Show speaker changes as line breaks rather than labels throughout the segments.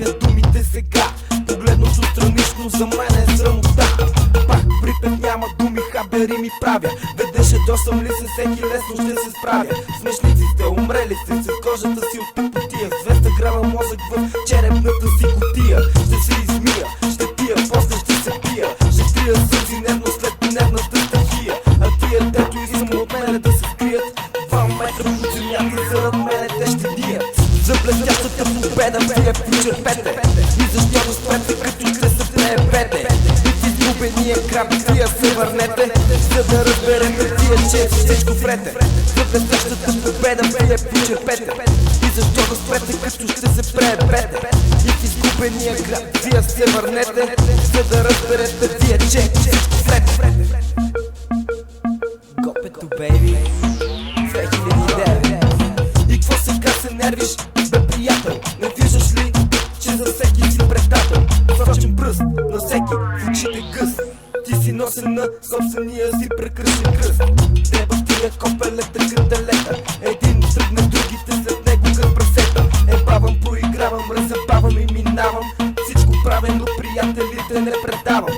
правя думите сега. Погледнато странично за мен е срамота. Пак припев няма думи, хабери ми правя. Ведеше досъм ли се, всеки лесно ще се справя. Смешници сте, умрели сте, с кожата си от тъпотия. С 200 грама мозък в черепната си кутия. Ще се измия, ще пия, после ще се пия. Ще трия сълзи нервно след нервната стихия. А тия, дето и само от мене да се скрият, 2 метра под земята зарад мене те ще дият. За блестящата победа вие почерпете. И защо да спрете, като ще се преебете. И в изгубения крак вие се върнете, за да разберете вие, че всичко врете. За блестящата победа вие почерпете. И защо да спрете, като ще се преебете. И в изгубения крак вие се върнете, за да разберете вие, че всичко врете. Гопето, бейби, 2009. И какво сега се нервиш, бе приятел? Не виждаш ли, че за всеки си предател? Сочен пръст на всеки в очите гъс. Ти си носен на собствения си прекръшен кръст. Треба тия копелета крътелета. Един тръгне, другите след него като прасета. Ебавам, проигравам, разебавам и минавам. Всичко правя, но приятелите не предавам.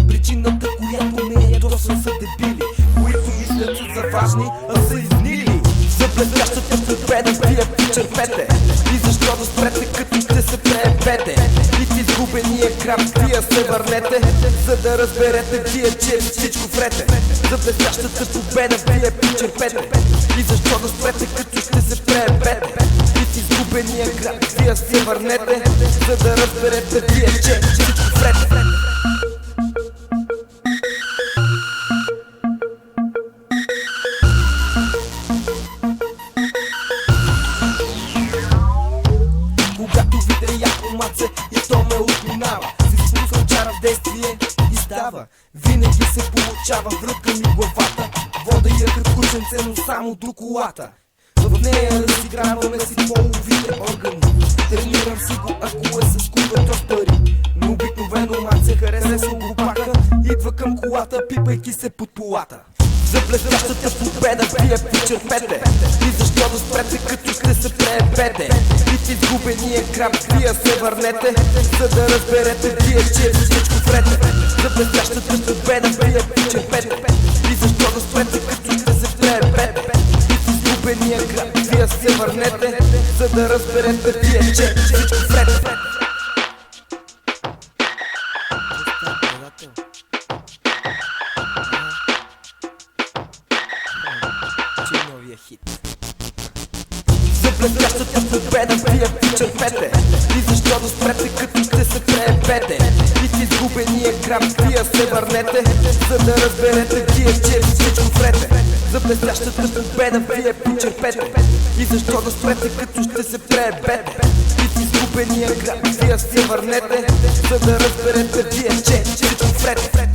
Причината, която не е досъм, са дебили, които мислят, че са важни, а са изнили. За блестящата победа вие почерпете. И защо да спрете, като ще се преебете. И в изгубения крак вие се върнете, за да разберете вие, че всичко врете. За блестящата победа вие почерпете. И защо да спрете, като ще се преебете. И в изгубения крак вие се върнете, за да разберете вие, че всичко врете. Когато видя яко маце и то ме отминава, си спускам чара в действие и става. Винаги се получава, врътка ми главата. Вода я кръвкученце, но само до колата. В нея разиграваме си половите органи. Тренирам си го, ако е с кувето с пари. Но обикновено маце хареса с глупака. Идва към колата, пипайки се под полата. За блестящата победа вие почерпете. И защо да спрете, като ще се преебете. И в изгубения крак вие се върнете, за да разберете вие, че всичко врете. За блестящата победа вие почерпете. И защо да спрете, като ще се преебете. И в изгубения крак вие се върнете, за да разберете вие, че всичко врете. За блестящата победа вие почерпете. И защо да спрете, като ще се преебете. И в изгубения крак вие се върнете, за да разберете вие, че всичко врете. За блестящата победа вие почерпете. И защо да спрете, като ще се преебете. И в изгубения крак вие се върнете, за да разберете вие, че всичко врете.